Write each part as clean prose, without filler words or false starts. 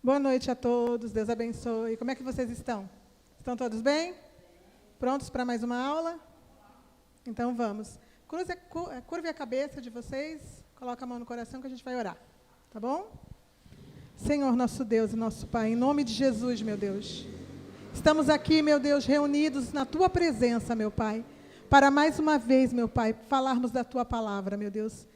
Boa noite a todos, Deus abençoe. Como é que vocês estão? Estão todos bem? Prontos para mais uma aula? Então vamos. Curve a cabeça de vocês, coloca a mão no coração que a gente vai orar. Tá bom? Senhor, nosso Deus e nosso Pai, em nome de Jesus, meu Deus. Estamos aqui, meu Deus, reunidos na Tua presença, meu Pai, para mais uma vez, meu Pai, falarmos da Tua palavra, meu Deus.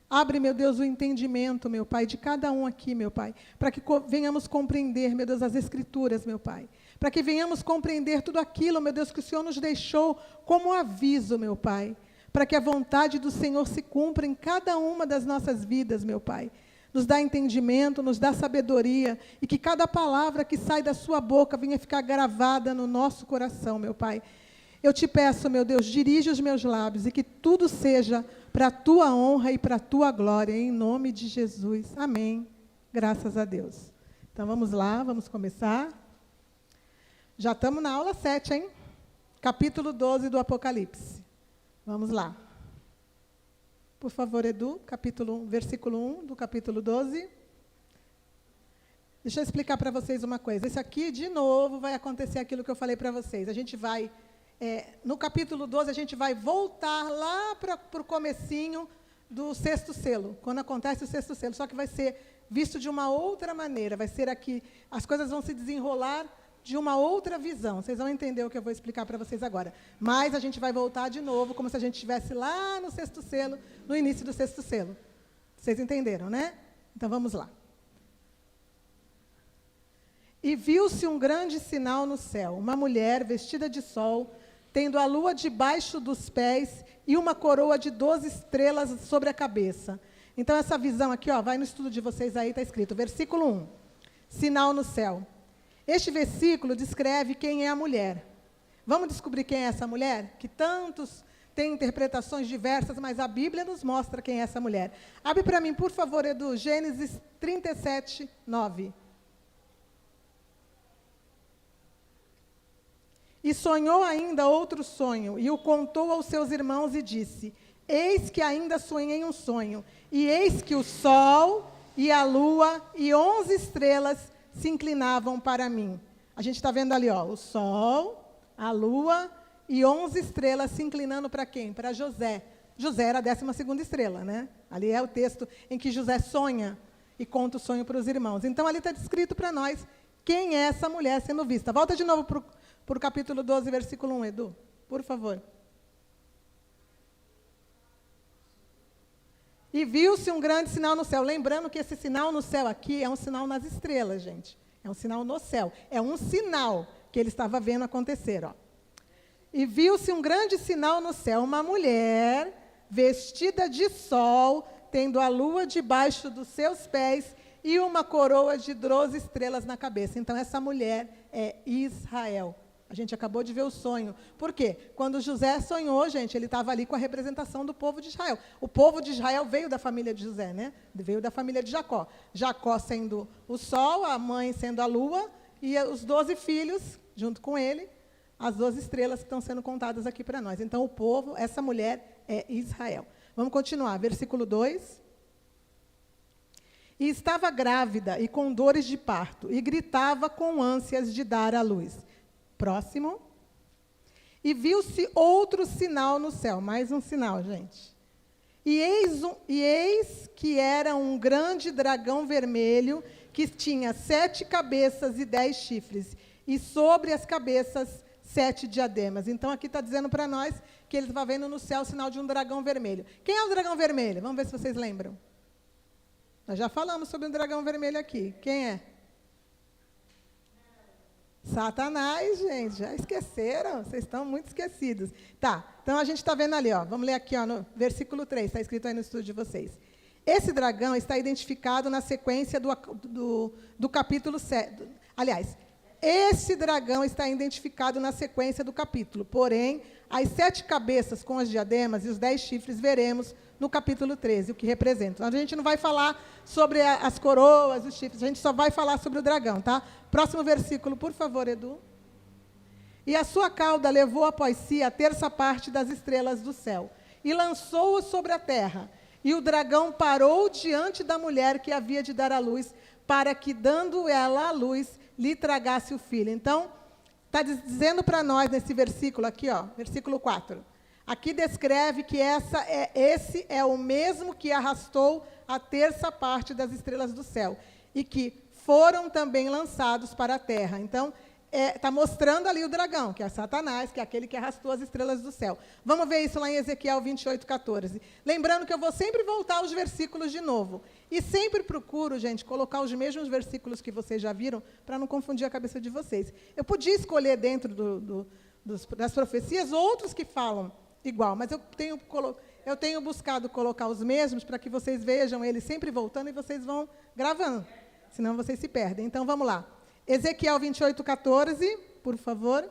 Abre, meu Deus, o entendimento, meu Pai, de cada um aqui, meu Pai, para que venhamos compreender, meu Deus, as Escrituras, meu Pai. Para que venhamos compreender tudo aquilo, meu Deus, que o Senhor nos deixou como aviso, meu Pai. Para que a vontade do Senhor se cumpra em cada uma das nossas vidas, meu Pai. Nos dá entendimento, nos dá sabedoria, e que cada palavra que sai da sua boca venha ficar gravada no nosso coração, meu Pai. Eu te peço, meu Deus, dirige os meus lábios e que tudo seja para a Tua honra e para a Tua glória, em nome de Jesus. Amém. Graças a Deus. Então, vamos lá, vamos começar. Já estamos na aula 7, hein? Capítulo 12 do Apocalipse. Vamos lá. Por favor, Edu, versículo 1 do capítulo 12. Deixa eu explicar para vocês uma coisa. Esse aqui, de novo, vai acontecer aquilo que eu falei para vocês. A gente vai... no capítulo 12, a gente vai voltar lá para o comecinho do sexto selo, quando acontece o sexto selo, só que vai ser visto de uma outra maneira, vai ser aqui, as coisas vão se desenrolar de uma outra visão, vocês vão entender o que eu vou explicar para vocês agora, mas a gente vai voltar de novo, como se a gente estivesse lá no sexto selo, no início do sexto selo. Vocês entenderam, né? Então, vamos lá. E viu-se um grande sinal no céu, uma mulher vestida de sol, tendo a lua debaixo dos pés e uma coroa de 12 estrelas sobre a cabeça. Então, essa visão aqui, ó, vai no estudo de vocês aí, está escrito, versículo 1, sinal no céu. Este versículo descreve quem é a mulher. Vamos descobrir quem é essa mulher? Que tantos têm interpretações diversas, mas a Bíblia nos mostra quem é essa mulher. Abre para mim, por favor, Edu, Gênesis 37, 9. E sonhou ainda outro sonho, e o contou aos seus irmãos e disse, eis que ainda sonhei um sonho, e eis que o sol e a lua e 11 estrelas se inclinavam para mim. A gente está vendo ali, ó, o sol, a lua e 11 estrelas se inclinando para quem? Para José. José era a 12ª estrela, né? Ali é o texto em que José sonha e conta o sonho para os irmãos. Então, ali está descrito para nós quem é essa mulher sendo vista. Volta de novo para o capítulo 12, versículo 1, Edu, por favor. E viu-se um grande sinal no céu. Lembrando que esse sinal no céu aqui é um sinal nas estrelas, gente. É um sinal no céu. É um sinal que ele estava vendo acontecer, ó. E viu-se um grande sinal no céu. Uma mulher vestida de sol, tendo a lua debaixo dos seus pés e uma coroa de 12 estrelas na cabeça. Então, essa mulher é Israel. A gente acabou de ver o sonho. Por quê? Quando José sonhou, gente, ele estava ali com a representação do povo de Israel. O povo de Israel veio da família de José, né? Veio da família de Jacó. Jacó sendo o sol, a mãe sendo a lua, e os 12 filhos, junto com ele, as 12 estrelas que estão sendo contadas aqui para nós. Então, o povo, essa mulher é Israel. Vamos continuar. Versículo 2. E estava grávida e com dores de parto, e gritava com ânsias de dar à luz. Próximo. E viu-se outro sinal no céu. Mais um sinal, gente. E eis que era um grande dragão vermelho, que tinha 7 cabeças e 10 chifres. E sobre as cabeças, 7 diademas. Então, aqui está dizendo para nós que ele estava vendo no céu o sinal de um dragão vermelho. Quem é o dragão vermelho? Vamos ver se vocês lembram. Nós já falamos sobre um dragão vermelho aqui. Quem é? Satanás, gente, já esqueceram? Vocês estão muito esquecidos. Tá, então a gente está vendo ali, ó, vamos ler aqui, ó, no versículo 3, está escrito aí no estudo de vocês. Esse dragão está identificado na sequência do capítulo 7. Aliás, esse dragão está identificado na sequência do capítulo, porém, as 7 cabeças com as diademas e os 10 chifres veremos no capítulo 13, o que representa. A gente não vai falar sobre as coroas, os chifres, a gente só vai falar sobre o dragão, tá? Próximo versículo, por favor, Edu. E a sua cauda levou após si a terça parte das estrelas do céu, e lançou-o sobre a terra, E o dragão parou diante da mulher que havia de dar à luz, para que, dando ela à luz, lhe tragasse o filho. Então, está dizendo para nós nesse versículo aqui, ó, versículo 4. Aqui descreve que esse é o mesmo que arrastou a terça parte das estrelas do céu, e que foram também lançados para a terra. Então, está mostrando ali o dragão, que é Satanás, que é aquele que arrastou as estrelas do céu. Vamos ver isso lá em Ezequiel 28:14. Lembrando que eu vou sempre voltar aos versículos de novo. E sempre procuro, gente, colocar os mesmos versículos que vocês já viram, para não confundir a cabeça de vocês. Eu podia escolher dentro das profecias outros que falam igual, mas eu tenho buscado colocar os mesmos para que vocês vejam eles sempre voltando e vocês vão gravando, senão vocês se perdem. Então, vamos lá. Ezequiel 28:14, por favor.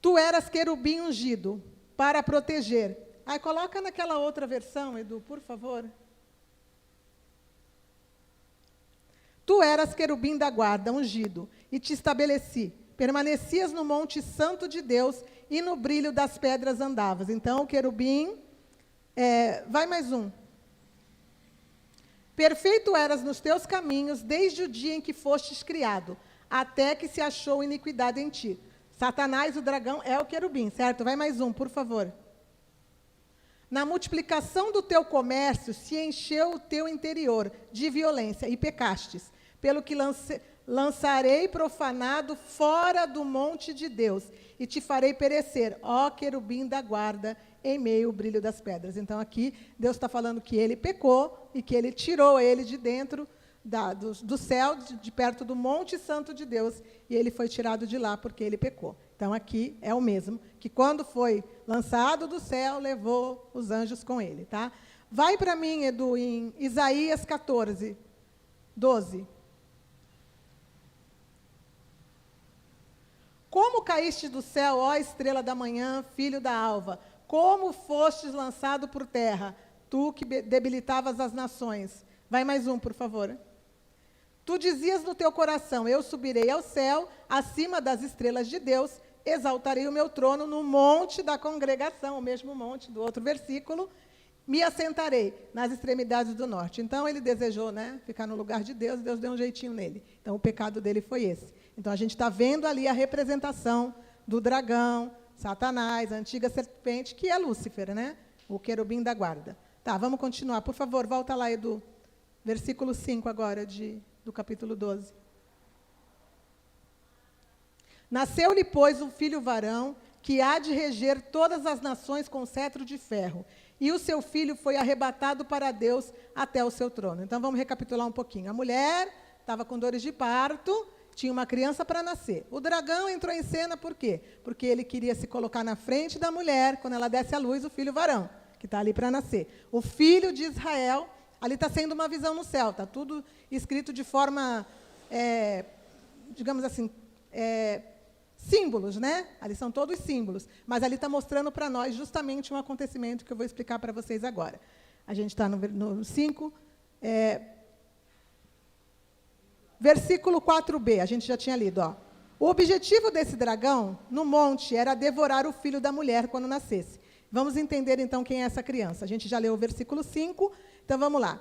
Tu eras querubim ungido para proteger. Aí coloca naquela outra versão, Edu, por favor. Tu eras querubim da guarda, ungido, e te estabeleci. Permanecias no monte santo de Deus, e no brilho das pedras andavas. Então, o querubim, vai mais um. Perfeito eras nos teus caminhos, desde o dia em que fostes criado, até que se achou iniquidade em ti. Satanás, o dragão, é o querubim, certo? Vai mais um, por favor. Na multiplicação do teu comércio, se encheu o teu interior de violência, e pecastes, pelo que lançarei profanado fora do monte de Deus, e te farei perecer, ó querubim da guarda, em meio ao brilho das pedras. Então, aqui, Deus está falando que ele pecou e que ele tirou ele de dentro do céu, de perto do monte santo de Deus, e ele foi tirado de lá porque ele pecou. Então, aqui é o mesmo, que quando foi lançado do céu, levou os anjos com ele. Tá? Vai para mim, Edu, em Isaías 14:12. Como caíste do céu, ó estrela da manhã, filho da alva, como fostes lançado por terra, tu que debilitavas as nações. Vai mais um, por favor. Tu dizias no teu coração, eu subirei ao céu, acima das estrelas de Deus, exaltarei o meu trono no monte da congregação, o mesmo monte do outro versículo, me assentarei nas extremidades do norte. Então, ele desejou, ficar no lugar de Deus, Deus deu um jeitinho nele. Então, o pecado dele foi esse. Então, a gente está vendo ali a representação do dragão, Satanás, a antiga serpente, que é Lúcifer, o querubim da guarda. Tá, vamos continuar. Por favor, volta lá, Edu. Versículo 5 agora, do capítulo 12. Nasceu-lhe, pois, um filho varão, que há de reger todas as nações com cetro de ferro. E o seu filho foi arrebatado para Deus até o seu trono. Então, vamos recapitular um pouquinho. A mulher estava com dores de parto, tinha uma criança para nascer. O dragão entrou em cena por quê? Porque ele queria se colocar na frente da mulher, quando ela desse à luz, o filho varão, que está ali para nascer. O filho de Israel, ali está sendo uma visão no céu, está tudo escrito de forma, digamos assim, símbolos, ali são todos símbolos, mas ali está mostrando para nós justamente um acontecimento que eu vou explicar para vocês agora. A gente está no 5, versículo 4b, a gente já tinha lido. Ó. O objetivo desse dragão, no monte, era devorar o filho da mulher quando nascesse. Vamos entender, então, quem é essa criança. A gente já leu o versículo 5, então vamos lá.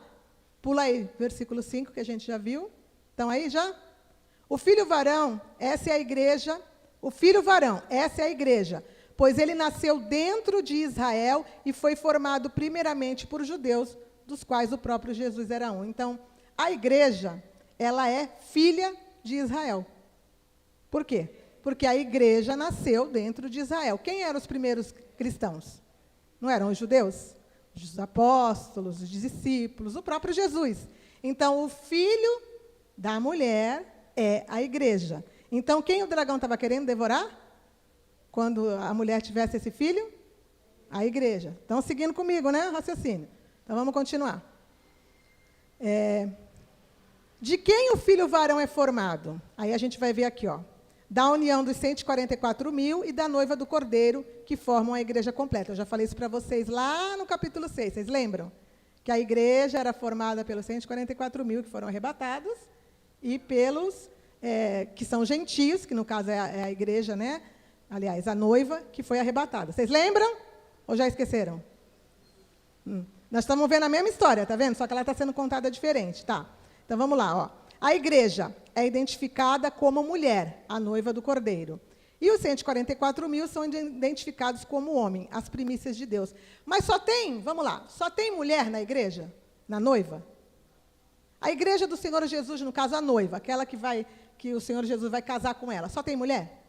Pula aí, versículo 5, que a gente já viu. Estão aí já? O filho varão, essa é a igreja. O filho varão, essa é a igreja. Pois ele nasceu dentro de Israel e foi formado primeiramente por judeus, dos quais o próprio Jesus era um. Então, a igreja, ela é filha de Israel. Por quê? Porque a igreja nasceu dentro de Israel. Quem eram os primeiros cristãos? Não eram os judeus? Os apóstolos, os discípulos, o próprio Jesus. Então, o filho da mulher é a igreja. Então, quem o dragão estava querendo devorar? Quando a mulher tivesse esse filho? A igreja. Estão seguindo comigo, né? Raciocínio. Então, vamos continuar. De quem o filho varão é formado? Aí a gente vai ver aqui, ó. Da união dos 144.000 e da noiva do Cordeiro, que formam a igreja completa. Eu já falei isso para vocês lá no capítulo 6, vocês lembram? Que a igreja era formada pelos 144.000 que foram arrebatados e pelos que são gentios, que no caso é a igreja, Aliás, a noiva que foi arrebatada. Vocês lembram? Ou já esqueceram? Nós estamos vendo a mesma história, tá vendo? Só que ela está sendo contada diferente, tá? Então, vamos lá, ó. A igreja é identificada como mulher, a noiva do Cordeiro. E os 144.000 são identificados como homem, as primícias de Deus. Mas só tem, vamos lá, só tem mulher na igreja? Na noiva? A igreja do Senhor Jesus, no caso, a noiva, aquela que o Senhor Jesus vai casar com ela, só tem mulher?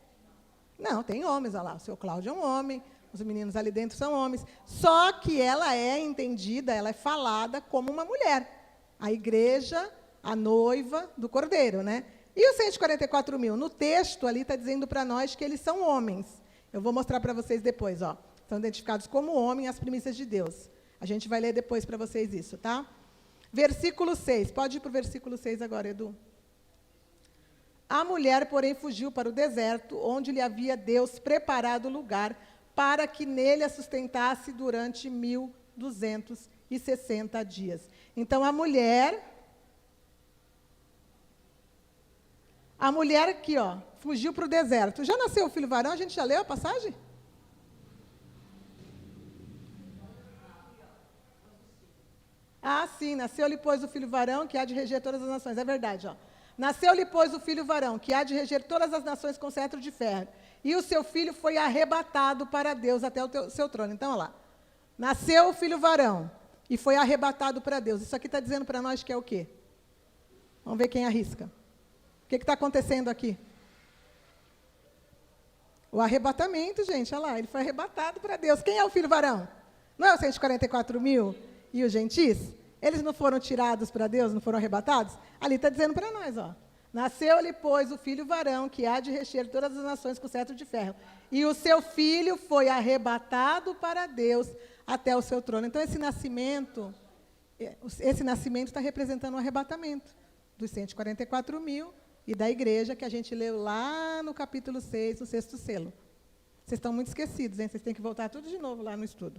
Não, tem homens, olha lá. O seu Cláudio é um homem, os meninos ali dentro são homens. Só que ela é entendida, ela é falada como uma mulher. A igreja, a noiva do Cordeiro, né? E os 144.000? No texto ali está dizendo para nós que eles são homens. Eu vou mostrar para vocês depois, ó. São identificados como homem as primícias de Deus. A gente vai ler depois para vocês isso, tá? Versículo 6. Pode ir para o versículo 6 agora, Edu. A mulher, porém, fugiu para o deserto, onde lhe havia Deus preparado lugar para que nele a sustentasse durante 1.260 dias. Então, a mulher aqui, ó, fugiu para o deserto. Já nasceu o filho varão? A gente já leu a passagem? Ah, sim, nasceu-lhe, pois, o filho varão, que há de reger todas as nações. É verdade, ó. Nasceu-lhe, pois, o filho varão, que há de reger todas as nações com cetro de ferro. E o seu filho foi arrebatado para Deus até o seu trono. Então, olha lá. Nasceu o filho varão e foi arrebatado para Deus. Isso aqui está dizendo para nós que é o quê? Vamos ver quem arrisca. O que está acontecendo aqui? O arrebatamento, gente, olha lá. Ele foi arrebatado para Deus. Quem é o filho varão? Não é os 144.000 e os gentis? Eles não foram tirados para Deus, não foram arrebatados? Ali está dizendo para nós, ó. Nasceu-lhe, pois, o filho varão, que há de reger todas as nações com cetro de ferro. E o seu filho foi arrebatado para Deus até o seu trono. Então, esse nascimento está representando o arrebatamento dos 144.000 e da igreja, que a gente leu lá no capítulo 6, no 6º selo. Vocês estão muito esquecidos, hein? Vocês têm que voltar tudo de novo lá no estudo.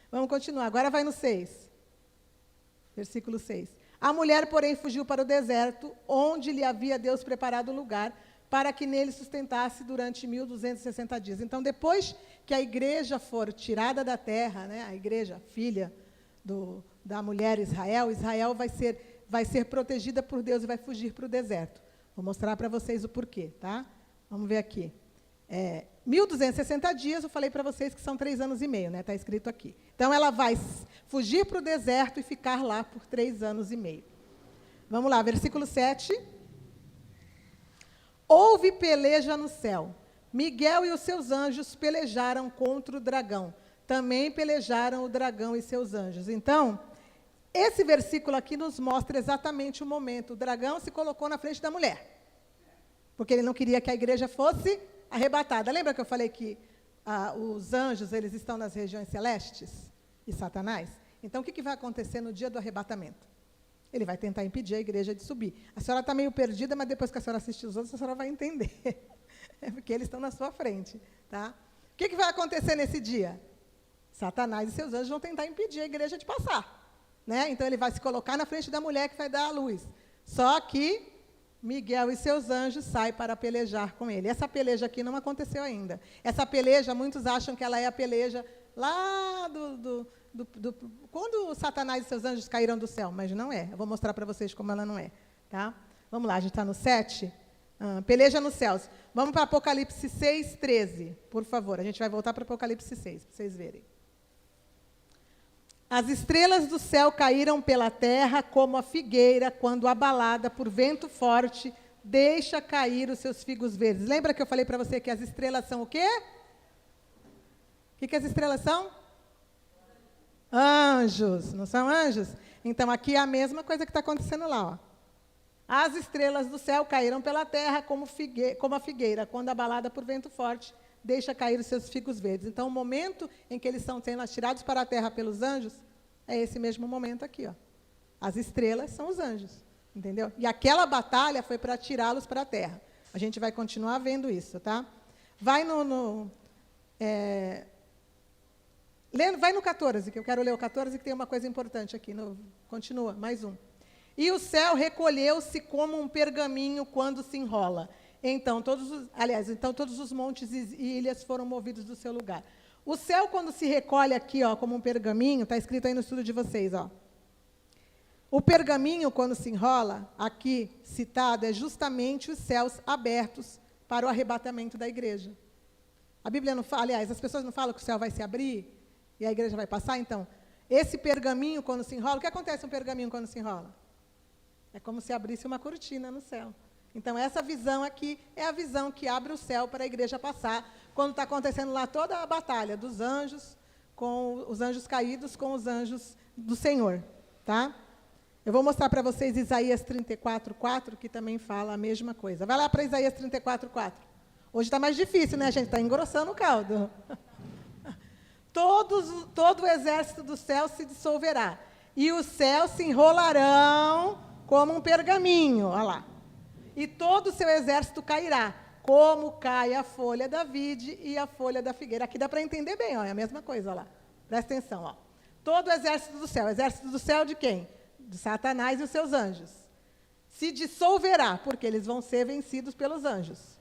Vamos continuar. Agora vai no 6. Versículo 6. A mulher, porém, fugiu para o deserto, onde lhe havia Deus preparado lugar, para que nele sustentasse durante 1.260 dias. Então, depois que a igreja for tirada da terra, né, a igreja, filha da mulher Israel, Israel vai ser protegida por Deus e vai fugir para o deserto. Vou mostrar para vocês o porquê, tá? Vamos ver aqui. 1.260 dias, eu falei para vocês que são 3 anos e meio, né? Está escrito aqui. Então, ela vai fugir para o deserto e ficar lá por 3 anos e meio. Vamos lá, versículo 7. Houve peleja no céu. Miguel e os seus anjos pelejaram contra o dragão. Também pelejaram o dragão e seus anjos. Então, esse versículo aqui nos mostra exatamente o momento. O dragão se colocou na frente da mulher, porque ele não queria que a igreja fosse arrebatada. Lembra que eu falei que os anjos, eles estão nas regiões celestes e Satanás? Então, o que vai acontecer no dia do arrebatamento? Ele vai tentar impedir a igreja de subir. A senhora está meio perdida, mas depois que a senhora assistir os outros, a senhora vai entender. É porque eles estão na sua frente. Tá? O que vai acontecer nesse dia? Satanás e seus anjos vão tentar impedir a igreja de passar. Né? Então, ele vai se colocar na frente da mulher que vai dar a luz. Só que Miguel e seus anjos saem para pelejar com ele. Essa peleja aqui não aconteceu ainda. Essa peleja, muitos acham que ela é a peleja lá quando Satanás e seus anjos caíram do céu, mas não é. Eu vou mostrar para vocês como ela não é. Tá? Vamos lá, a gente está no 7. Peleja nos céus. Vamos para Apocalipse 6, 13, por favor. A gente vai voltar para Apocalipse 6, para vocês verem. As estrelas do céu caíram pela terra como a figueira, quando abalada por vento forte, deixa cair os seus figos verdes. Lembra que eu falei para você que as estrelas são o quê? O que as estrelas são? Anjos. Não são anjos? Então, aqui é a mesma coisa que está acontecendo lá. Ó. As estrelas do céu caíram pela terra como a figueira, quando abalada por vento forte, deixa cair os seus figos verdes. Então, o momento em que eles são sendo atirados para a terra pelos anjos, é esse mesmo momento aqui. Ó. As estrelas são os anjos, entendeu? E aquela batalha foi para tirá-los para a terra. A gente vai continuar vendo isso, tá? Vai vai no 14, que eu quero ler o 14, que tem uma coisa importante aqui. Continua, mais um. E o céu recolheu-se como um pergaminho quando se enrola. Então todos os montes e ilhas foram movidos do seu lugar. O céu, quando se recolhe aqui, ó, como um pergaminho, está escrito aí no estudo de vocês, ó. O pergaminho, quando se enrola, aqui citado, é justamente os céus abertos para o arrebatamento da igreja. A Bíblia não fala, aliás, as pessoas não falam que o céu vai se abrir e a igreja vai passar, então, esse pergaminho, quando se enrola, o que acontece com um pergaminho quando se enrola? É como se abrisse uma cortina no céu. Então, essa visão aqui é a visão que abre o céu para a igreja passar, quando está acontecendo lá toda a batalha dos anjos, com os anjos caídos, com os anjos do Senhor, tá? Eu vou mostrar para vocês Isaías 34:4, que também fala a mesma coisa. Vai lá para Isaías 34:4. Hoje está mais difícil, né, gente? Está engrossando o caldo. Todo o exército do céu se dissolverá, e os céus se enrolarão como um pergaminho, olha lá. E todo o seu exército cairá, como cai a folha da vide e a folha da figueira. Aqui dá para entender bem, ó, é a mesma coisa, olha lá. Presta atenção, ó. Todo o exército do céu de quem? De Satanás e os seus anjos. Se dissolverá, porque eles vão ser vencidos pelos anjos.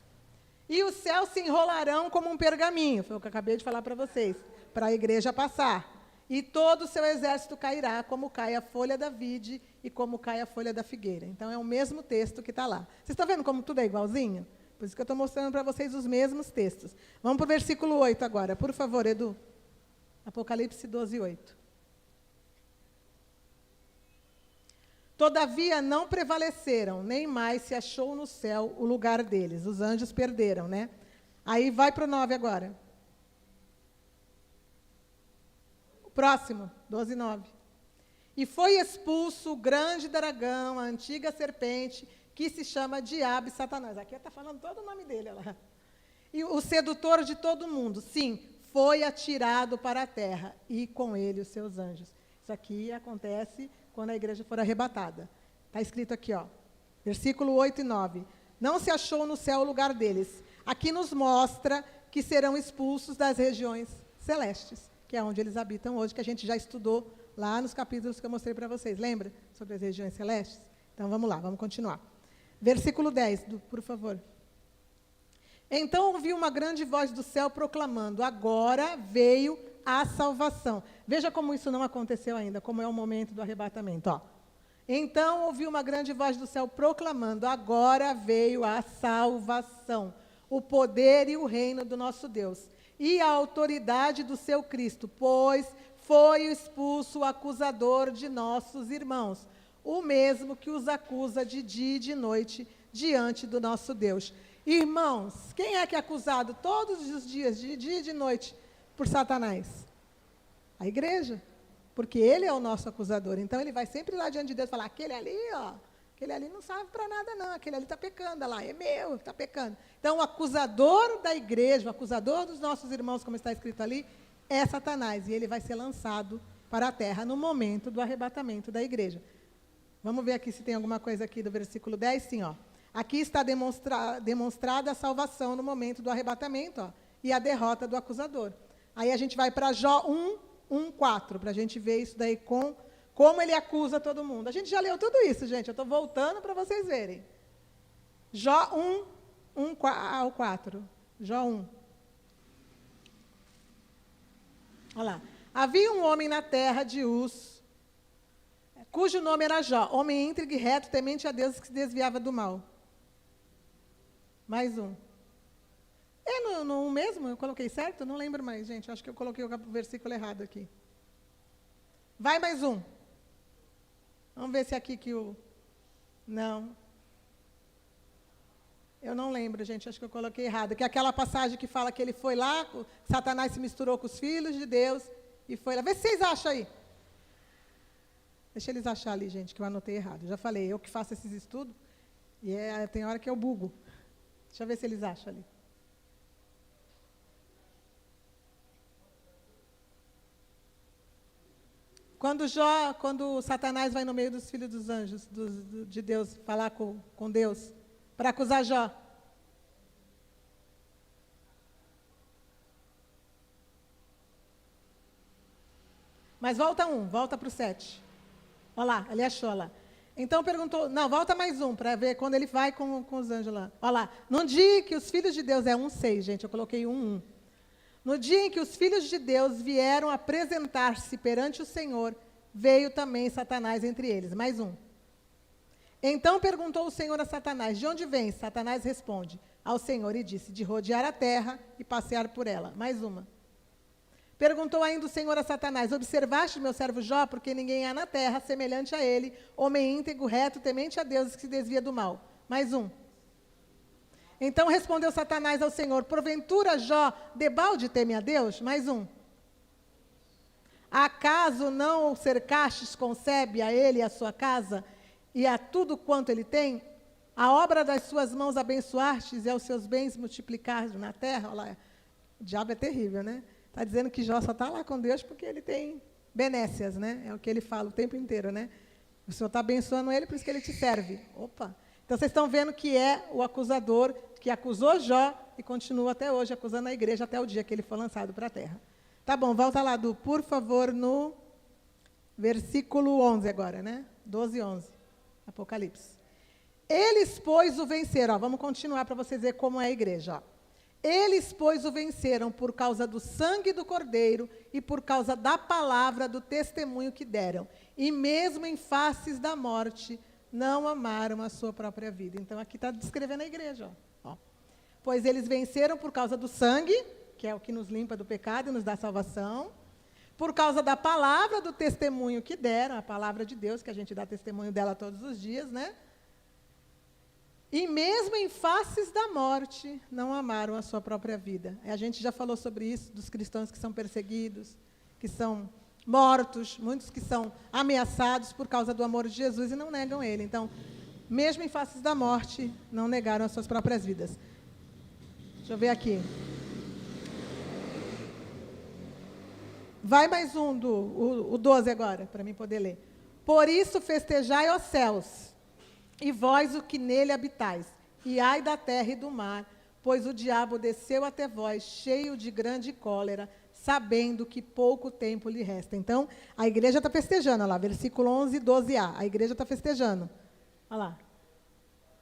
E os céus se enrolarão como um pergaminho, foi o que eu acabei de falar para vocês, para a igreja passar. E todo o seu exército cairá, como cai a folha da vide e como cai a folha da figueira. Então, é o mesmo texto que está lá. Vocês estão vendo como tudo é igualzinho? Por isso que eu estou mostrando para vocês os mesmos textos. Vamos para o versículo 8 agora. Por favor, Edu. Apocalipse 12:8. Todavia não prevaleceram, nem mais se achou no céu o lugar deles. Os anjos perderam, né? Aí vai para o 9 agora. O próximo, 12:9. E foi expulso o grande dragão, a antiga serpente, que se chama Diabo e Satanás. Aqui está falando todo o nome dele, olha lá. E o sedutor de todo mundo, sim, foi atirado para a terra, e com ele os seus anjos. Isso aqui acontece quando a igreja for arrebatada. Está escrito aqui, ó, versículo 8 e 9. Não se achou no céu o lugar deles. Aqui nos mostra que serão expulsos das regiões celestes, que é onde eles habitam hoje, que a gente já estudou lá nos capítulos que eu mostrei para vocês. Lembra? Sobre as regiões celestes? Então, vamos lá, vamos continuar. Versículo 10, por favor. Então ouvi uma grande voz do céu proclamando: agora veio a salvação. Veja como isso não aconteceu ainda, como é o momento do arrebatamento. Ó. Então ouvi uma grande voz do céu proclamando: agora veio a salvação, o poder e o reino do nosso Deus, e a autoridade do seu Cristo, pois foi expulso o acusador de nossos irmãos, o mesmo que os acusa de dia e de noite diante do nosso Deus. Irmãos, quem é que é acusado todos os dias, de dia e de noite, por Satanás? A igreja, porque ele é o nosso acusador. Então, ele vai sempre lá diante de Deus falar: aquele ali, ó, aquele ali não serve para nada não, aquele ali está pecando, olha lá, é meu, está pecando. Então, o acusador da igreja, o acusador dos nossos irmãos, como está escrito ali, é Satanás, e ele vai ser lançado para a terra no momento do arrebatamento da igreja. Vamos ver aqui se tem alguma coisa aqui do versículo 10, sim, ó. Aqui está demonstrada a salvação no momento do arrebatamento, ó, e a derrota do acusador. Aí a gente vai para Jó 1:4, para a gente ver isso daí como ele acusa todo mundo. A gente já leu tudo isso, gente, eu estou voltando para vocês verem. Jó 1:4. Jó 1. Olha lá. Havia um homem na terra de Uz, cujo nome era Jó, homem íntegro e reto, temente a Deus, que se desviava do mal. Mais um. É no mesmo? Eu coloquei certo? Não lembro mais, gente. Acho que eu coloquei o versículo errado aqui. Vai mais um. Vamos ver se aqui que o... Não. Eu não lembro, gente. Acho que eu coloquei errado. Que é aquela passagem que fala que ele foi lá, Satanás se misturou com os filhos de Deus e foi lá. Vê se vocês acham aí. Deixa eles achar ali, gente, que eu anotei errado. Eu já falei, eu que faço esses estudos, e tem hora que eu bugo. Deixa eu ver se eles acham ali. Quando Satanás vai no meio dos filhos dos anjos, de Deus, falar com Deus, para acusar Jó. Mas volta para o 7. Olha lá, ele achou lá. Então perguntou, não, volta mais um, para ver quando ele vai com os anjos lá. Olha lá, no dia que os filhos de Deus, 1:6, gente, eu coloquei 1:1. No dia em que os filhos de Deus vieram apresentar-se perante o Senhor, veio também Satanás entre eles. Mais um. Então perguntou o Senhor a Satanás, de onde vens? Satanás responde ao Senhor e disse, de rodear a terra e passear por ela. Mais uma. Perguntou ainda o Senhor a Satanás, observaste meu servo Jó, porque ninguém há na terra semelhante a ele, homem íntegro, reto, temente a Deus, que se desvia do mal. Mais um. Então respondeu Satanás ao Senhor, porventura Jó, debalde teme a Deus? Mais um. Acaso não o cercastes, concebe a ele e a sua casa, e a tudo quanto ele tem? A obra das suas mãos abençoastes e aos seus bens multiplicaste na terra? Olha lá, o diabo é terrível, né? Está dizendo que Jó só está lá com Deus porque ele tem benécias, né? É o que ele fala o tempo inteiro, né? O Senhor está abençoando ele, por isso que ele te serve. Opa! Então, vocês estão vendo que é o acusador que acusou Jó e continua até hoje acusando a igreja até o dia que ele foi lançado para a terra. Tá bom, volta lá, Du, por favor, no versículo 11 agora, né? 12 e 11, Apocalipse. Eles, pois, o venceram. Ó, vamos continuar para vocês verem como é a igreja. Ó. Eles, pois, o venceram por causa do sangue do Cordeiro e por causa da palavra do testemunho que deram. E mesmo em faces da morte, não amaram a sua própria vida. Então, aqui está descrevendo a igreja. Ó. Pois eles venceram por causa do sangue, que é o que nos limpa do pecado e nos dá salvação, por causa da palavra do testemunho que deram, a palavra de Deus, que a gente dá testemunho dela todos os dias, né? E mesmo em faces da morte, não amaram a sua própria vida. A gente já falou sobre isso, dos cristãos que são perseguidos, que são mortos, muitos que são ameaçados por causa do amor de Jesus e não negam ele. Então, mesmo em faces da morte, não negaram as suas próprias vidas. Deixa eu ver aqui. Vai mais um, o 12 agora, para mim poder ler. Por isso festejai, ó céus, e vós o que nele habitais, e ai da terra e do mar, pois o diabo desceu até vós, cheio de grande cólera, sabendo que pouco tempo lhe resta. Então, a igreja está festejando, olha lá, versículo 11, 12a, a igreja está festejando. Olha lá.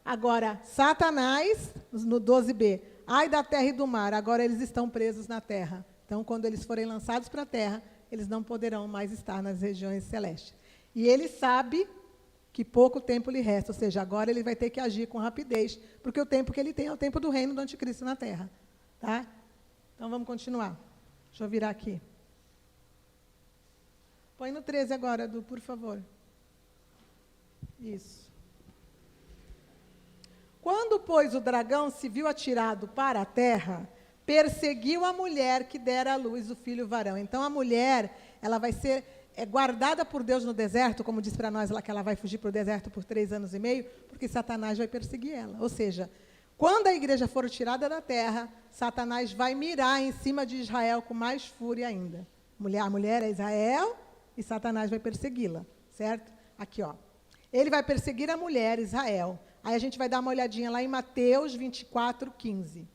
Agora, Satanás, no 12b, ai da terra e do mar, agora eles estão presos na terra. Então, quando eles forem lançados para a terra, eles não poderão mais estar nas regiões celestes. E ele sabe que pouco tempo lhe resta, ou seja, agora ele vai ter que agir com rapidez, porque o tempo que ele tem é o tempo do reino do anticristo na terra. Tá? Então, vamos continuar. Deixa eu virar aqui. Põe no 13 agora, Du, por favor. Isso. Quando, pois, o dragão se viu atirado para a terra, perseguiu a mulher que dera à luz o filho varão. Então, a mulher, ela vai ser guardada por Deus no deserto, como diz para nós lá que ela vai fugir para o deserto por 3 anos e meio, porque Satanás vai perseguir ela. Ou seja, quando a igreja for tirada da terra, Satanás vai mirar em cima de Israel com mais fúria ainda. A mulher é Israel e Satanás vai persegui-la, certo? Aqui, ó. Ele vai perseguir a mulher, Israel. Aí a gente vai dar uma olhadinha lá em Mateus 24, 15.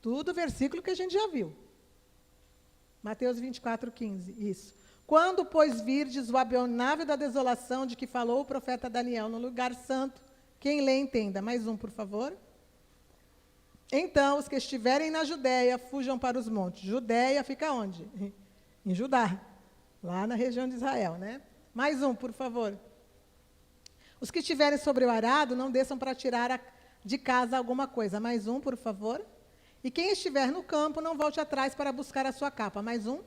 Tudo versículo que a gente já viu. Mateus 24, 15, isso. Quando, pois, virdes o abominável da desolação de que falou o profeta Daniel no lugar santo, quem lê entenda. Mais um, por favor. Então, os que estiverem na Judéia, fujam para os montes. Judéia fica onde? Em Judá, lá na região de Israel, né? Mais um, por favor. Os que estiverem sobre o arado, não desçam para tirar de casa alguma coisa. Mais um, por favor. E quem estiver no campo, não volte atrás para buscar a sua capa. Mais um.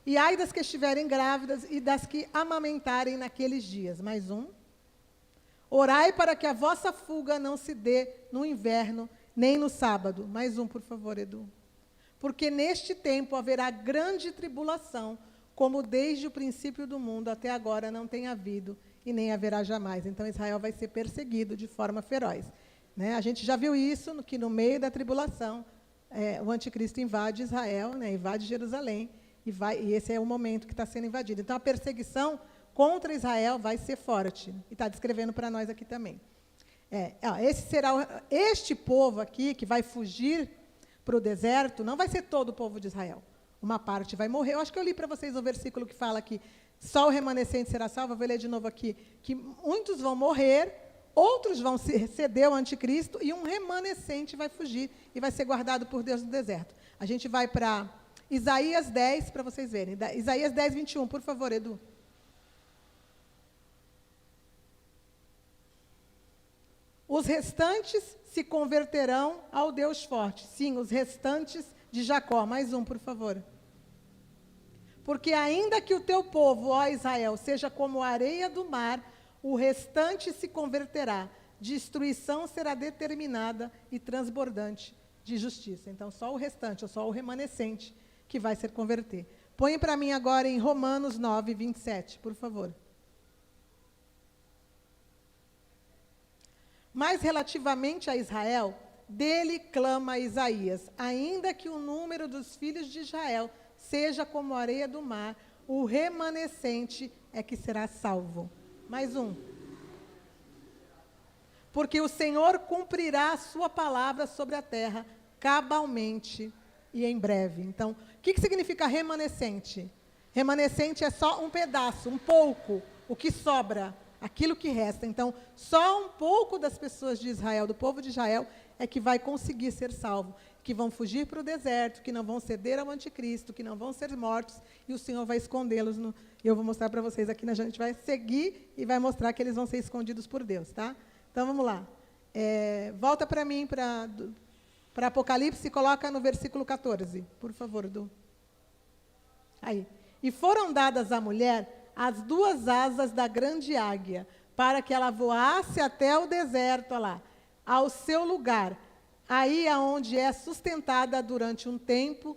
E ai das que estiverem grávidas e das que amamentarem naqueles dias. Mais um. Orai para que a vossa fuga não se dê no inverno, nem no sábado. Mais um, por favor, Edu. Porque neste tempo haverá grande tribulação, como desde o princípio do mundo até agora não tem havido e nem haverá jamais. Então, Israel vai ser perseguido de forma feroz. Né? A gente já viu isso, que no meio da tribulação, o anticristo invade Israel, né? Invade Jerusalém, e esse é o momento que está sendo invadido. Então, a perseguição contra Israel vai ser forte. E está descrevendo para nós aqui também. Este povo aqui, que vai fugir para o deserto, não vai ser todo o povo de Israel. Uma parte vai morrer. Eu acho que eu li para vocês o versículo que fala que só o remanescente será salvo. Eu vou ler de novo aqui. Que muitos vão morrer, outros vão ceder ao anticristo e um remanescente vai fugir e vai ser guardado por Deus no deserto. A gente vai para Isaías 10, para vocês verem. Isaías 10, 21, por favor, Edu. Os restantes se converterão ao Deus forte. Sim, os restantes de Jacó. Mais um, por favor. Porque ainda que o teu povo, ó Israel, seja como a areia do mar, o restante se converterá. Destruição será determinada e transbordante de justiça. Então, só o restante, ou só o remanescente que vai se converter. Põe para mim agora em Romanos 9, 27, por favor. Mas relativamente a Israel, dele clama Isaías, ainda que o número dos filhos de Israel seja como a areia do mar, o remanescente é que será salvo. Mais um. Porque o Senhor cumprirá a sua palavra sobre a terra, cabalmente e em breve. Então, o que significa remanescente? Remanescente é só um pedaço, um pouco, o que sobra, aquilo que resta. Então, só um pouco das pessoas de Israel, do povo de Israel, é que vai conseguir ser salvo, que vão fugir para o deserto, que não vão ceder ao anticristo, que não vão ser mortos, e o Senhor vai escondê-los. Eu vou mostrar para vocês aqui, a gente vai seguir e vai mostrar que eles vão ser escondidos por Deus, tá? Então, vamos lá. Volta para mim, para Apocalipse, e coloca no versículo 14, por favor, Edu. Aí. E foram dadas à mulher as duas asas da grande águia, para que ela voasse até o deserto, olha lá, ao seu lugar, aí aonde é sustentada durante um tempo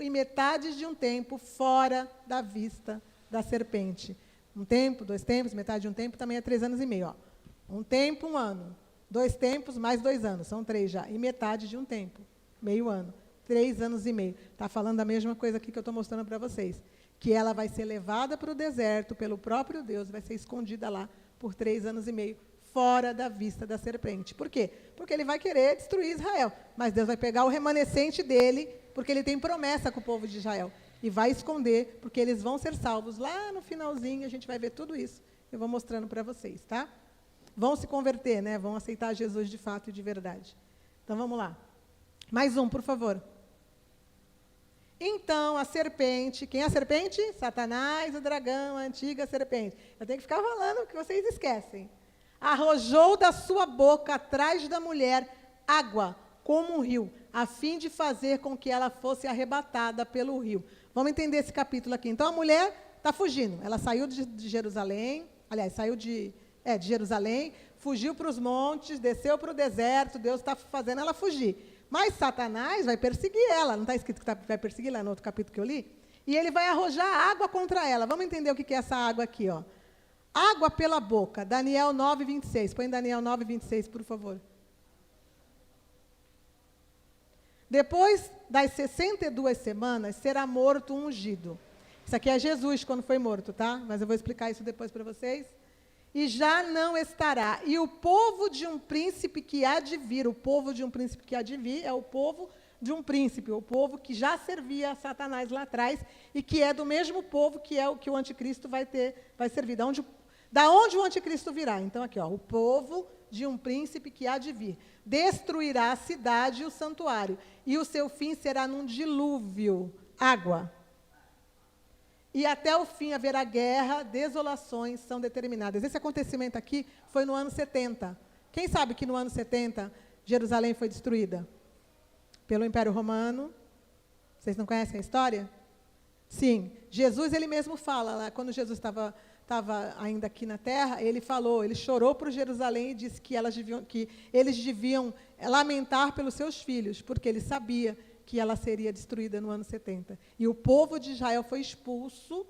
e metade de um tempo, fora da vista da serpente. Um tempo, 2 tempos, metade de um tempo, também é 3 anos e meio. Ó. Um tempo, 1 ano. 2 tempos, mais 2 anos, são 3 já. E metade de um tempo, meio ano. 3 anos e meio. Está falando a mesma coisa aqui que eu estou mostrando para vocês. Que ela vai ser levada para o deserto pelo próprio Deus, vai ser escondida lá por 3 anos e meio, fora da vista da serpente. Por quê? Porque ele vai querer destruir Israel, mas Deus vai pegar o remanescente dele, porque ele tem promessa com o povo de Israel, e vai esconder, porque eles vão ser salvos. Lá no finalzinho, a gente vai ver tudo isso. Eu vou mostrando para vocês, tá? Vão se converter, né? Vão aceitar Jesus de fato e de verdade. Então, vamos lá. Mais um, por favor. Então, a serpente, quem é a serpente? Satanás, o dragão, a antiga serpente. Eu tenho que ficar falando, que vocês esquecem. Arrojou da sua boca, atrás da mulher, água, como um rio, a fim de fazer com que ela fosse arrebatada pelo rio. Vamos entender esse capítulo aqui. Então, a mulher está fugindo. Ela saiu de Jerusalém, aliás, saiu de Jerusalém, fugiu para os montes, desceu para o deserto, Deus está fazendo ela fugir. Mas Satanás vai perseguir ela, não está escrito que vai perseguir lá no outro capítulo que eu li? E ele vai arrojar água contra ela. Vamos entender o que é essa água aqui, ó. Água pela boca, Daniel 9, 26. Põe Daniel 9, 26, por favor. Depois das 62 semanas, será morto um ungido. Isso aqui é Jesus quando foi morto, tá? Mas eu vou explicar isso depois para vocês. E já não estará. E o povo de um príncipe que há de vir, o povo de um príncipe que há de vir é o povo de um príncipe, o povo que já servia a Satanás lá atrás e que é do mesmo povo que é o que o anticristo vai servir. Da onde o anticristo virá? Então, aqui, ó, o povo de um príncipe que há de vir. Destruirá a cidade e o santuário, e o seu fim será num dilúvio, água. E até o fim haverá guerra, desolações são determinadas. Esse acontecimento aqui foi no ano 70. Quem sabe que no ano 70 Jerusalém foi destruída? Pelo Império Romano. Vocês não conhecem a história? Sim. Jesus, ele mesmo fala, lá, quando Jesus estava ainda aqui na terra, ele chorou para Jerusalém e disse que eles deviam lamentar pelos seus filhos, porque ele sabia que ela seria destruída no ano 70. E o povo de Israel foi expulso,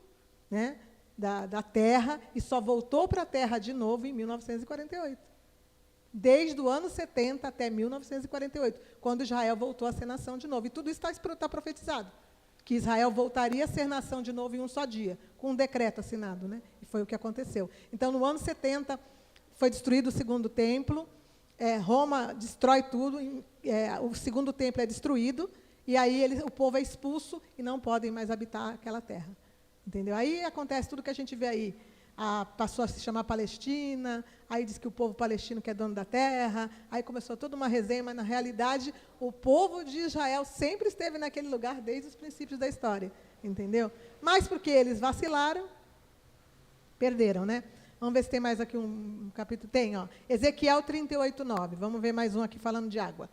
né, da terra e só voltou para a terra de novo em 1948. Desde o ano 70 até 1948, quando Israel voltou a ser nação de novo. E tudo isso está profetizado, que Israel voltaria a ser nação de novo em um só dia, com um decreto assinado, né? E foi o que aconteceu. Então, no ano 70, foi destruído o segundo templo, Roma destrói tudo, o segundo templo é destruído, e aí o povo é expulso e não podem mais habitar aquela terra. Entendeu? Aí acontece tudo que a gente vê aí. passou a se chamar Palestina, aí diz que o povo palestino que é dono da terra, aí começou toda uma resenha, mas, na realidade, o povo de Israel sempre esteve naquele lugar desde os princípios da história, entendeu? Mas porque eles vacilaram, perderam, né? Vamos ver se tem mais aqui um capítulo. Tem, ó. Ezequiel 38:9. Vamos ver mais um aqui falando de água.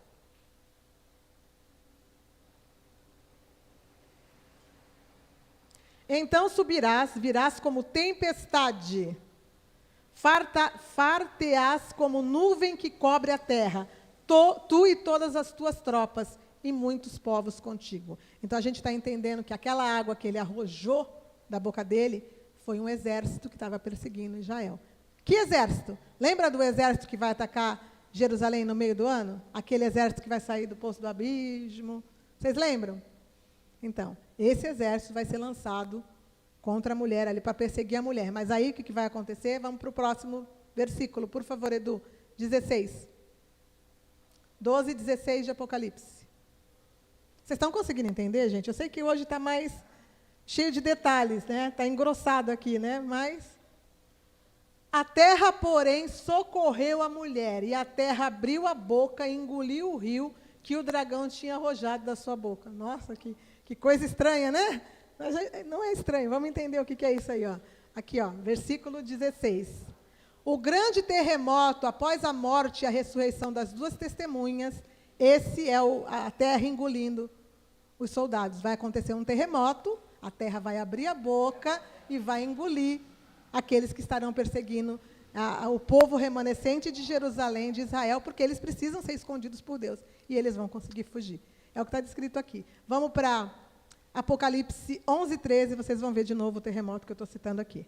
Então subirás, virás como tempestade, far-te-ás como nuvem que cobre a terra, tu e todas as tuas tropas, e muitos povos contigo. Então a gente está entendendo que aquela água que ele arrojou da boca dele foi um exército que estava perseguindo Israel. Que exército? Lembra do exército que vai atacar Jerusalém no meio do ano? Aquele exército que vai sair do poço do abismo. Vocês lembram? Então, esse exército vai ser lançado contra a mulher, ali para perseguir a mulher. Mas aí o que vai acontecer? Vamos para o próximo versículo, por favor, Edu. 16. 12 e 16 de Apocalipse. Vocês estão conseguindo entender, gente? Eu sei que hoje está mais cheio de detalhes, né? Está engrossado aqui, né? Mas a terra, porém, socorreu a mulher, e a terra abriu a boca e engoliu o rio que o dragão tinha arrojado da sua boca. Nossa, que coisa estranha, né? Mas não é estranho, vamos entender o que é isso aí, ó. Aqui, ó, versículo 16. O grande terremoto, após a morte e a ressurreição das duas testemunhas, esse é a terra engolindo os soldados. Vai acontecer um terremoto, a terra vai abrir a boca e vai engolir aqueles que estarão perseguindo o povo remanescente de Jerusalém, de Israel, porque eles precisam ser escondidos por Deus, e eles vão conseguir fugir. É o que está descrito aqui. Vamos para Apocalipse 11:13, vocês vão ver de novo o terremoto que eu estou citando aqui.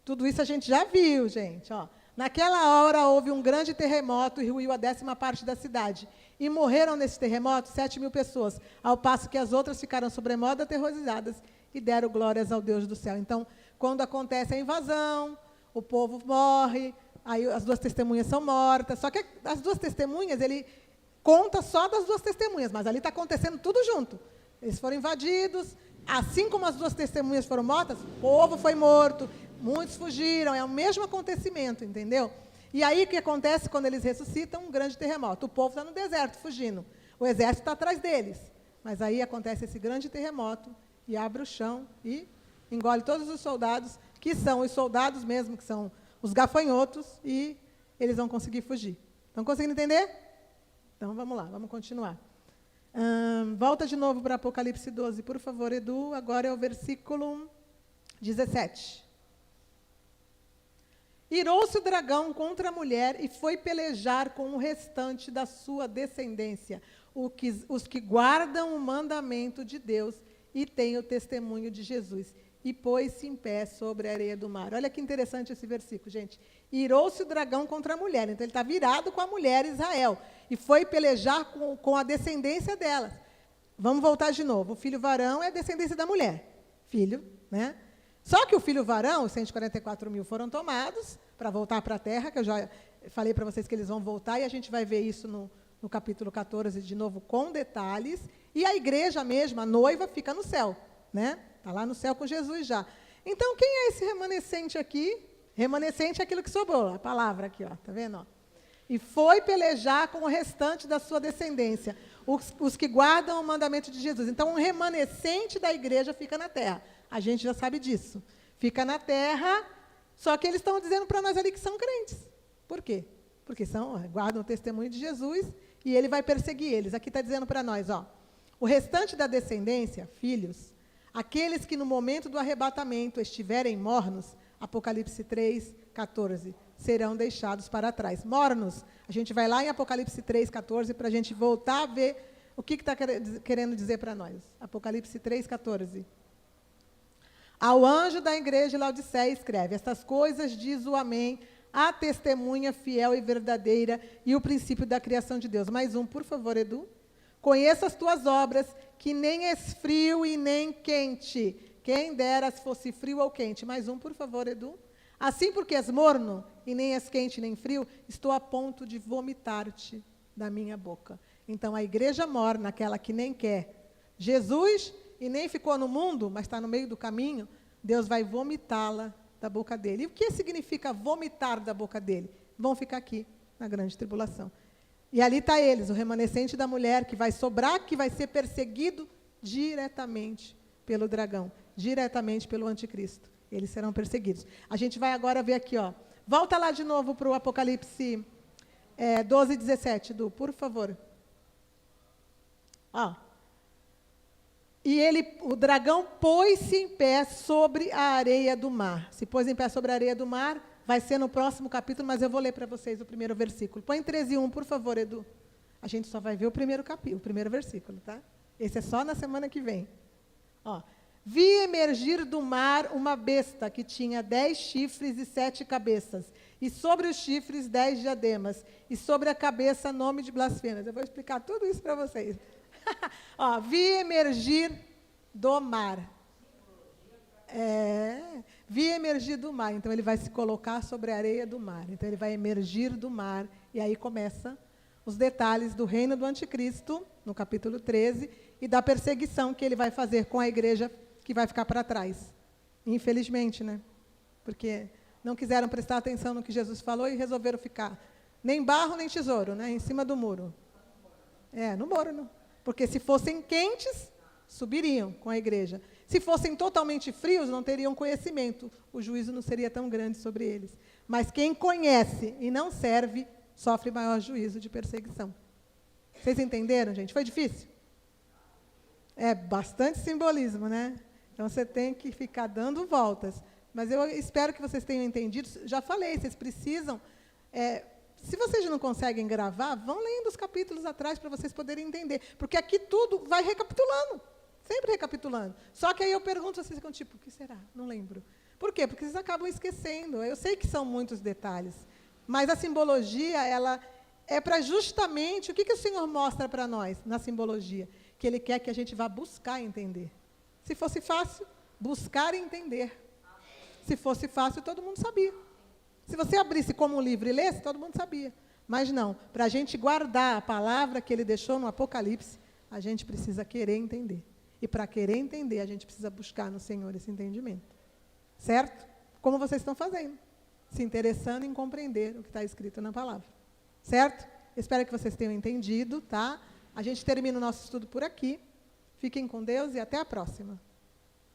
Tudo isso a gente já viu, gente. Ó. Naquela hora houve um grande terremoto e ruiu a 10ª parte da cidade. E morreram nesse terremoto 7.000 pessoas, ao passo que as outras ficaram sobremodo aterrorizadas e deram glórias ao Deus do céu. Então, quando acontece a invasão, o povo morre, aí as duas testemunhas são mortas. Só que as duas testemunhas, ele conta só das duas testemunhas, mas ali está acontecendo tudo junto. Eles foram invadidos, assim como as duas testemunhas foram mortas, o povo foi morto, muitos fugiram, é o mesmo acontecimento, entendeu? E aí o que acontece quando eles ressuscitam? Um grande terremoto. O povo está no deserto, fugindo. O exército está atrás deles. Mas aí acontece esse grande terremoto e abre o chão e engole todos os soldados, que são os soldados mesmo, que são os gafanhotos, e eles vão conseguir fugir. Estão conseguindo entender? Então, vamos lá, vamos continuar. Volta de novo para Apocalipse 12, por favor, Edu. Agora é o versículo 17. Irou-se o dragão contra a mulher e foi pelejar com o restante da sua descendência, os que guardam o mandamento de Deus e têm o testemunho de Jesus. E pôs-se em pé sobre a areia do mar. Olha que interessante esse versículo, gente. Irou-se o dragão contra a mulher. Então, ele está virado com a mulher Israel. E foi pelejar com a descendência delas. Vamos voltar de novo. O filho varão é a descendência da mulher. Filho, né? Só que o filho varão, os 144.000 foram tomados para voltar para a terra, que eu já falei para vocês que eles vão voltar, e a gente vai ver isso no capítulo 14 de novo com detalhes. E a igreja mesma, a noiva, fica no céu, né? Está lá no céu com Jesus já. Então, quem é esse remanescente aqui? Remanescente é aquilo que sobrou, a palavra aqui, ó, tá vendo? Ó? E foi pelejar com o restante da sua descendência, os que guardam o mandamento de Jesus. Então, um remanescente da igreja fica na terra. A gente já sabe disso. Fica na terra, só que eles estão dizendo para nós ali que são crentes. Por quê? Porque guardam o testemunho de Jesus e ele vai perseguir eles. Aqui está dizendo para nós, ó, o restante da descendência, filhos, aqueles que no momento do arrebatamento estiverem mornos, Apocalipse 3:14, serão deixados para trás. Mornos, a gente vai lá em Apocalipse 3:14 para a gente voltar a ver o que está querendo dizer para nós. Apocalipse 3:14. Ao anjo da igreja de Laodiceia escreve: estas coisas diz o Amém, a testemunha fiel e verdadeira e o princípio da criação de Deus. Mais um, por favor, Edu. Conheço as tuas obras, que nem és frio e nem quente. Quem dera se fosse frio ou quente. Mais um, por favor, Edu. Assim, porque és morno, e nem és quente nem frio, estou a ponto de vomitar-te da minha boca. Então, a igreja morna, aquela que nem quer Jesus, e nem ficou no mundo, mas está no meio do caminho, Deus vai vomitá-la da boca dele. E o que significa vomitar da boca dele? Vão ficar aqui, na grande tribulação. E ali está eles, o remanescente da mulher, que vai sobrar, que vai ser perseguido diretamente pelo dragão, diretamente pelo anticristo. Eles serão perseguidos. A gente vai agora ver aqui, ó. Volta lá de novo para o Apocalipse 12, 17, Du, por favor. Ó. E o dragão pôs-se em pé sobre a areia do mar. Se pôs em pé sobre a areia do mar, vai ser no próximo capítulo, mas eu vou ler para vocês o primeiro versículo. Põe 13:1, por favor, Edu. A gente só vai ver o primeiro capítulo, o primeiro versículo, tá? Esse é só na semana que vem. Ó. Vi emergir do mar uma besta que tinha 10 chifres e 7 cabeças, e sobre os chifres 10 diademas, e sobre a cabeça nome de blasfêmias. Eu vou explicar tudo isso para vocês. Ó, vi emergir do mar. Vi emergir do mar. Então, ele vai se colocar sobre a areia do mar. Então, ele vai emergir do mar. E aí começa os detalhes do reino do anticristo, no capítulo 13, e da perseguição que ele vai fazer com a igreja que vai ficar para trás. Infelizmente, né? Porque não quiseram prestar atenção no que Jesus falou e resolveram ficar nem barro, nem tesouro, né? Em cima do muro. No muro, não. Porque se fossem quentes, subiriam com a igreja. Se fossem totalmente frios, não teriam conhecimento. O juízo não seria tão grande sobre eles. Mas quem conhece e não serve, sofre maior juízo de perseguição. Vocês entenderam, gente? Foi difícil? É bastante simbolismo, né? Então, você tem que ficar dando voltas. Mas eu espero que vocês tenham entendido. Já falei, vocês precisam... se vocês não conseguem gravar, vão lendo os capítulos atrás para vocês poderem entender. Porque aqui tudo vai recapitulando. Sempre recapitulando. Só que aí eu pergunto, vocês ficam tipo, o que será? Não lembro. Por quê? Porque vocês acabam esquecendo. Eu sei que são muitos detalhes. Mas a simbologia, ela é para justamente... O que o Senhor mostra para nós na simbologia? Que Ele quer que a gente vá buscar entender. Se fosse fácil, buscar entender. Se fosse fácil, todo mundo sabia. Se você abrisse como um livro e lesse, todo mundo sabia. Mas não, para a gente guardar a palavra que ele deixou no Apocalipse, a gente precisa querer entender. E para querer entender, a gente precisa buscar no Senhor esse entendimento. Certo? Como vocês estão fazendo. Se interessando em compreender o que está escrito na palavra. Certo? Espero que vocês tenham entendido, tá? A gente termina o nosso estudo por aqui. Fiquem com Deus e até a próxima.